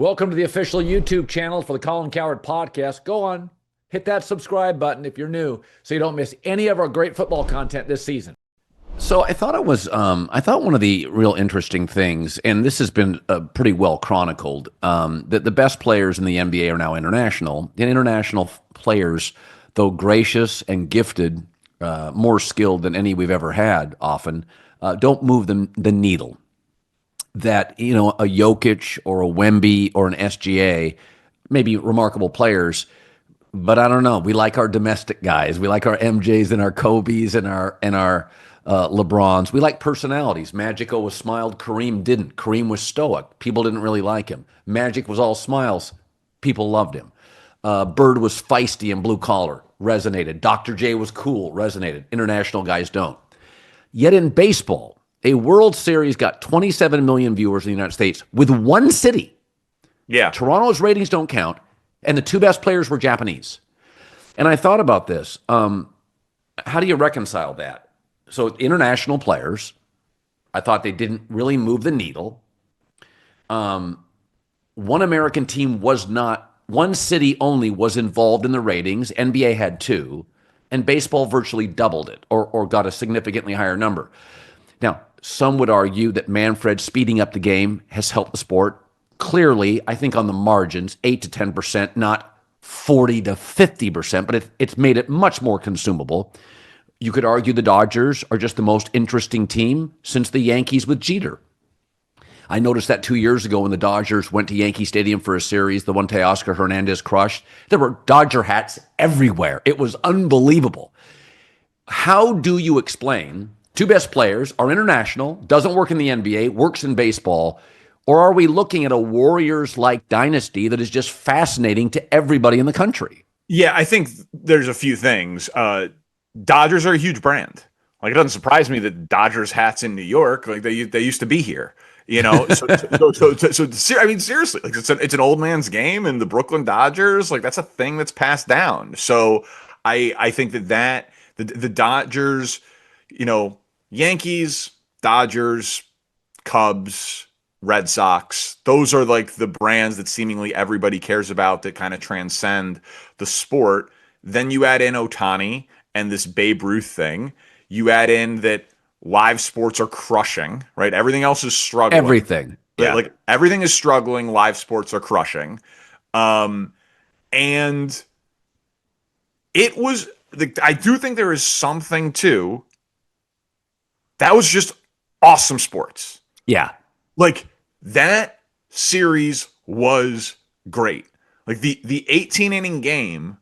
Welcome to the official YouTube channel for the Colin Cowherd podcast. Go on, hit that subscribe button if you're new so you don't miss any of our great football content this season. So I thought I thought one of the real interesting things, and this has been pretty well chronicled, that the best players in the NBA are now international. And international players, though gracious and gifted, more skilled than any we've ever had, often don't move the needle. That a Jokic or a Wemby or an SGA, maybe remarkable players, but I don't know. We like our domestic guys. We like our MJs and our Kobes and our LeBrons. We like personalities. Magic always smiled. Kareem didn't. Kareem was stoic. People didn't really like him. Magic was all smiles. People loved him. Bird was feisty and blue collar. Resonated. Dr. J was cool. Resonated. International guys don't. Yet in baseball, a World Series got 27 million viewers in the United States with one city. Yeah. Toronto's ratings don't count, and the two best players were Japanese. And I thought about this. How do you reconcile that? So international players, I thought they didn't really move the needle. One American team was not, one city only was involved in the ratings. NBA had two, and baseball virtually doubled it or got a significantly higher number. Now, some would argue that Manfred speeding up the game has helped the sport. Clearly, I think on the margins, 8 to 10%, not 40 to 50%, but it's made it much more consumable. You could argue the Dodgers are just the most interesting team since the Yankees with Jeter. I noticed that 2 years ago when the Dodgers went to Yankee Stadium for a series, the one Teoscar Hernandez crushed, there were Dodger hats everywhere. It was unbelievable. How do you explain two best players are international, doesn't work in the NBA, works in baseball, or are we looking at a Warriors-like dynasty that is just fascinating to everybody in the country? Yeah, I think there's a few things. Dodgers are a huge brand. Like, it doesn't surprise me that Dodgers hats in New York, like they used to be here. So I mean, seriously, like it's an old man's game, and the Brooklyn Dodgers, like that's a thing that's passed down. So I think that the Dodgers, Yankees, Dodgers, Cubs, Red Sox, those are like the brands that seemingly everybody cares about that kind of transcend the sport. Then you add in Ohtani and this Babe Ruth thing. You add in that live sports are crushing, right? Everything else is struggling. Everything. Yeah. Like everything is struggling. Live sports are crushing. And it was, I do think there is something to that was just awesome sports. Yeah. Like that series was great. Like the 18 inning game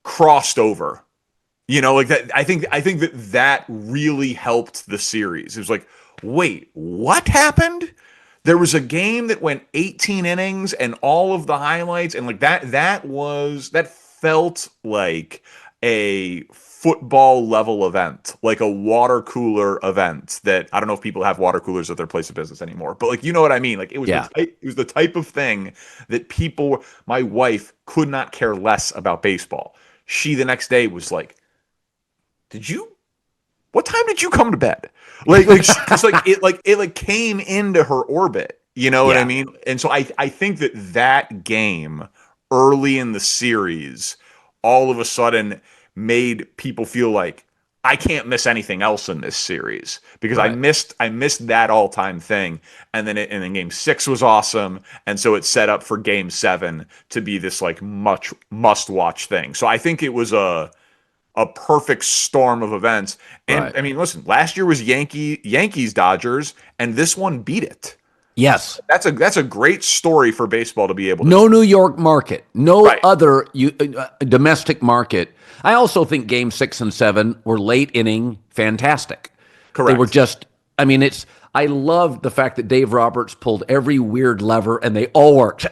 crossed over. Like that. I think that really helped the series. It was like, wait, what happened? There was a game that went 18 innings and all of the highlights, and like that felt like a football level event, like a water cooler event that I don't know if people have water coolers at their place of business anymore, but like, you know what I mean? Like it was the type of thing that my wife could not care less about baseball. She the next day was like, what time did you come to bed? Because it came into her orbit, you know what I mean? And so I think that game early in the series all of a sudden made people feel like I can't miss anything else in this series because I missed that all-time thing. And then game 6 was awesome. And so it set up for game 7 to be this like much must-watch thing. So I think it was a perfect storm of events. And I mean, listen, last year was Yankees Dodgers, and this one beat it. Yes. That's a great story for baseball to be able to. No New York market, no other domestic market. I also think game 6 and 7 were late inning fantastic. Correct. They were just, I mean, I love the fact that Dave Roberts pulled every weird lever and they all worked.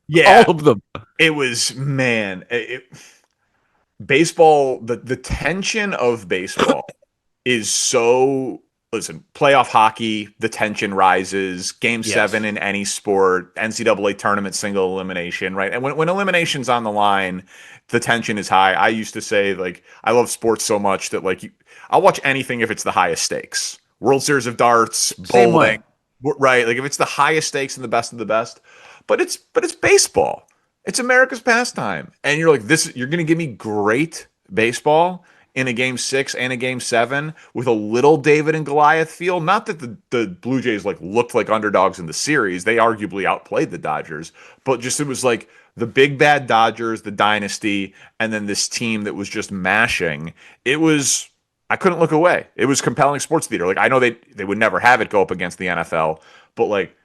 Yeah. All of them. It was, baseball, the tension of baseball is so, listen, playoff hockey, the tension rises, game 7 in any sport, NCAA tournament, single elimination, right? And when elimination's on the line, the tension is high. I used to say, like, I love sports so much that, like, I'll watch anything if it's the highest stakes. World Series of Darts, bowling, right? Like, if it's the highest stakes and the best of the best. but it's baseball. It's America's pastime. And you're like, you're going to give me great baseball in a game 6 and a game 7 with a little David and Goliath feel. Not that the Blue Jays like looked like underdogs in the series. They arguably outplayed the Dodgers, but just it was like the big bad Dodgers, the dynasty, and then this team that was just mashing. I couldn't look away. It was compelling sports theater. Like, I know they would never have it go up against the NFL, but like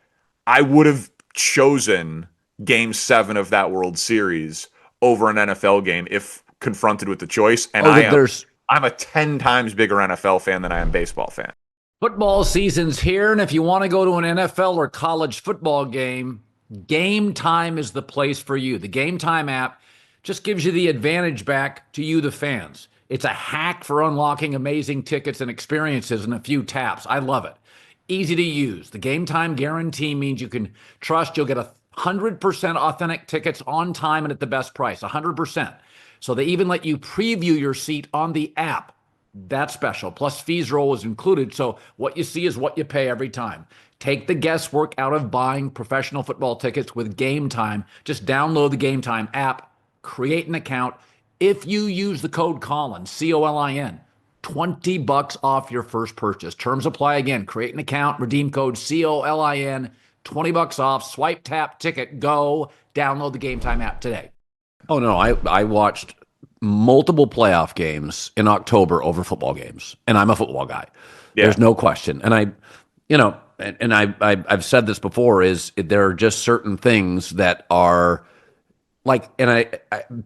I would have chosen game 7 of that World Series over an NFL game if confronted with the choice. And I'm a 10 times bigger NFL fan than I am baseball fan. Football season's here, and if you want to go to an NFL or college football game, Game Time is the place for you. The Game Time app just gives you the advantage back to you, the fans. It's a hack for unlocking amazing tickets and experiences in a few taps. I love it. Easy to use. The Game Time guarantee means you can trust you'll get 100% authentic tickets on time and at the best price, 100%. So they even let you preview your seat on the app. That's special. Plus, fees are always included, so what you see is what you pay every time. Take the guesswork out of buying professional football tickets with Game Time. Just download the Game Time app, create an account. If you use the code Colin, COLIN, $20 off your first purchase. Terms apply again. Create an account, redeem code COLIN, $20 off. Swipe, tap, ticket, go. Download the Game Time app today. Oh, no, I watched multiple playoff games in October over football games, and I'm a football guy. Yeah. There's no question. And I've said this before, is there are just certain things that are like,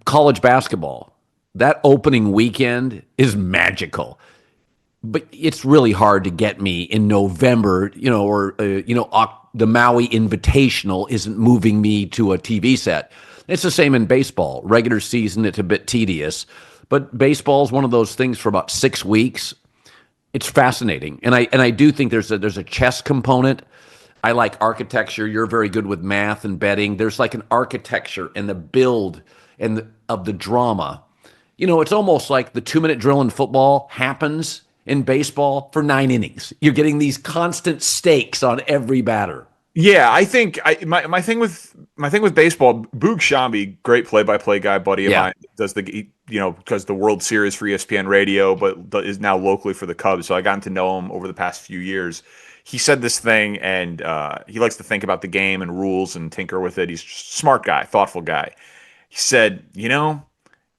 college basketball, that opening weekend is magical. But it's really hard to get me in November, the Maui Invitational isn't moving me to a TV set. It's the same in baseball. Regular season, it's a bit tedious, but baseball is one of those things for about 6 weeks. It's fascinating, and I do think there's a chess component. I like architecture. You're very good with math and betting. There's like an architecture and the build of the drama. It's almost like the 2-minute drill in football happens in baseball for 9 innings. You're getting these constant stakes on every batter. Yeah, I think my thing with baseball, Boog Shambi, great play-by-play guy, buddy of mine, does because the World Series for ESPN Radio, but is now locally for the Cubs. So I gotten to know him over the past few years. He said this thing, and he likes to think about the game and rules and tinker with it. He's just a smart guy, thoughtful guy. He said,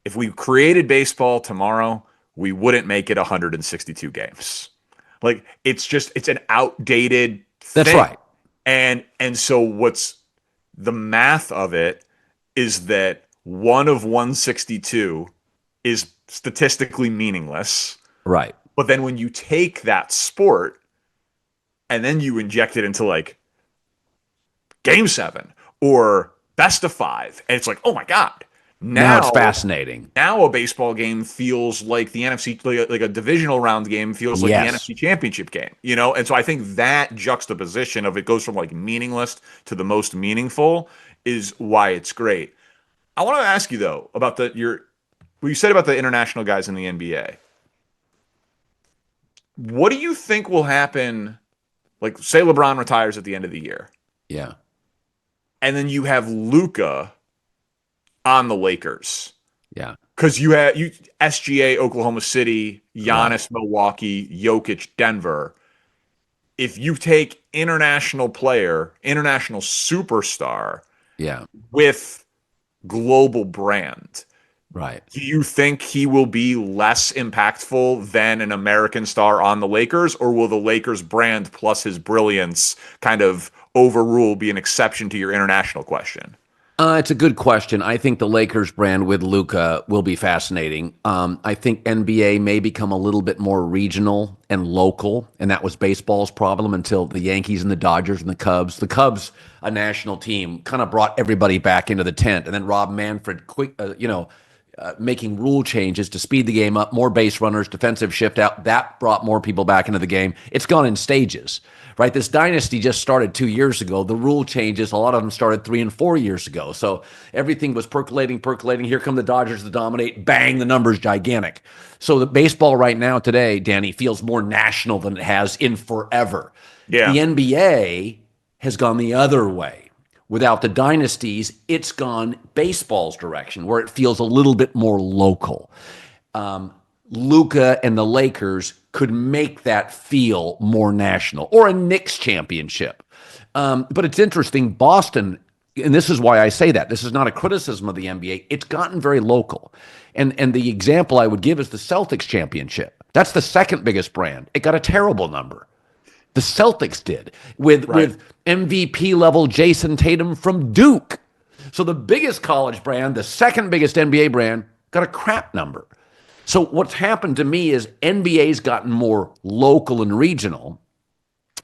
if we created baseball tomorrow, we wouldn't make it 162 games. Like, it's an outdated thing. That's right. And so what's the math of it is that 1 of 162 is statistically meaningless. Right. But then when you take that sport and then you inject it into like game 7 or best of 5, and it's like, oh my God. Now it's fascinating. Now a baseball game feels like the NFC, like a divisional round game feels like the NFC Championship game, And so I think that juxtaposition of it goes from like meaningless to the most meaningful is why it's great. I want to ask you though about what you said about the international guys in the NBA. What do you think will happen? Like, say LeBron retires at the end of the year. Yeah. And then you have Luka on the Lakers. Yeah. Because you had SGA, Oklahoma City, Giannis, Milwaukee, Jokic, Denver. If you take international superstar with global brand, right? Do you think he will be less impactful than an American star on the Lakers, or will the Lakers brand plus his brilliance kind of be an exception to your international question? It's a good question. I think the Lakers brand with Luka will be fascinating. I think NBA may become a little bit more regional and local, and that was baseball's problem until the Yankees and the Dodgers and the Cubs. The Cubs, a national team, kind of brought everybody back into the tent, and then Rob Manfred making rule changes to speed the game up, more base runners, defensive shift out. That brought more people back into the game. It's gone in stages, right? This dynasty just started 2 years ago. The rule changes, a lot of them started 3 and 4 years ago. So everything was percolating. Here come the Dodgers to dominate. Bang, the numbers gigantic. So the baseball right now today, Danny, feels more national than it has in forever. Yeah. The NBA has gone the other way, without the dynasties, it's gone baseball's direction, where it feels a little bit more local. Luka and the Lakers could make that feel more national, or a Knicks championship. But it's interesting, Boston, and this is why I say that. This is not a criticism of the NBA. It's gotten very local. And the example I would give is the Celtics championship. That's the second biggest brand. It got a terrible number. The Celtics did with MVP level Jason Tatum from Duke. So the biggest college brand, the second biggest NBA brand, got a crap number. So what's happened to me is NBA's gotten more local and regional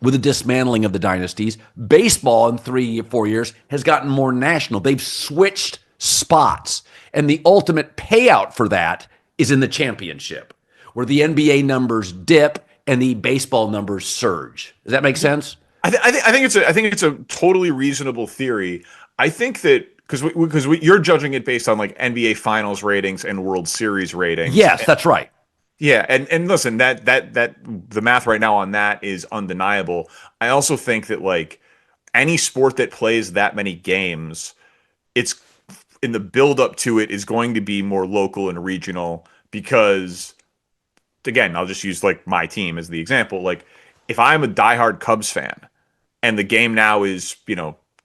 with the dismantling of the dynasties. Baseball in 3 or 4 years has gotten more national. They've switched spots. And the ultimate payout for that is in the championship, where the NBA numbers dip and the baseball numbers surge. Does that make sense? I think it's a totally reasonable theory. I think that because you're judging it based on like NBA Finals ratings and World Series ratings. Yes, that's right. Yeah, and listen, that the math right now on that is undeniable. I also think that like any sport that plays that many games, it's in the build up to it is going to be more local and regional because, again, I'll just use like my team as the example. Like if I'm a diehard Cubs fan and the game now is,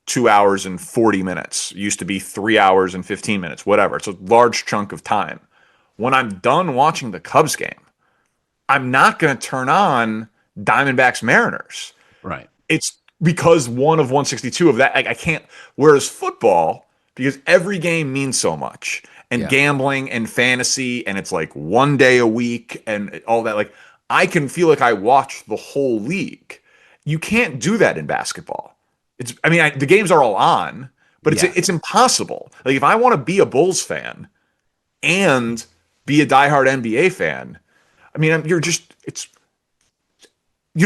2 hours and 40 minutes, it used to be 3 hours and 15 minutes, whatever. It's a large chunk of time. When I'm done watching the Cubs game, I'm not going to turn on Diamondbacks Mariners. Right. It's because one of 162 of that, I can't. Whereas football, because every game means so much, and gambling and fantasy, and it's like one day a week and all that. Like I can feel like I watch the whole league. You can't do that in basketball. The games are all on, but it's impossible. Like if I want to be a Bulls fan and be a diehard NBA fan, you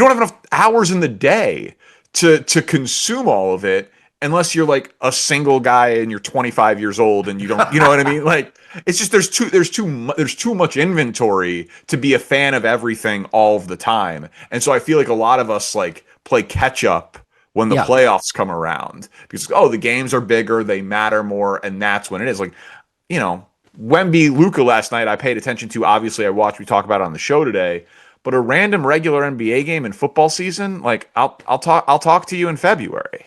don't have enough hours in the day to consume all of it unless you're like a single guy and you're 25 years old and you don't, you know what I mean? Like it's just there's too much inventory to be a fan of everything all of the time. And so I feel like a lot of us like play catch up when the playoffs come around because the games are bigger, they matter more, and that's when it is. Like, Wemby Luka last night I paid attention to. Obviously, we talk about it on the show today. But a random regular NBA game in football season, like I'll talk to you in February.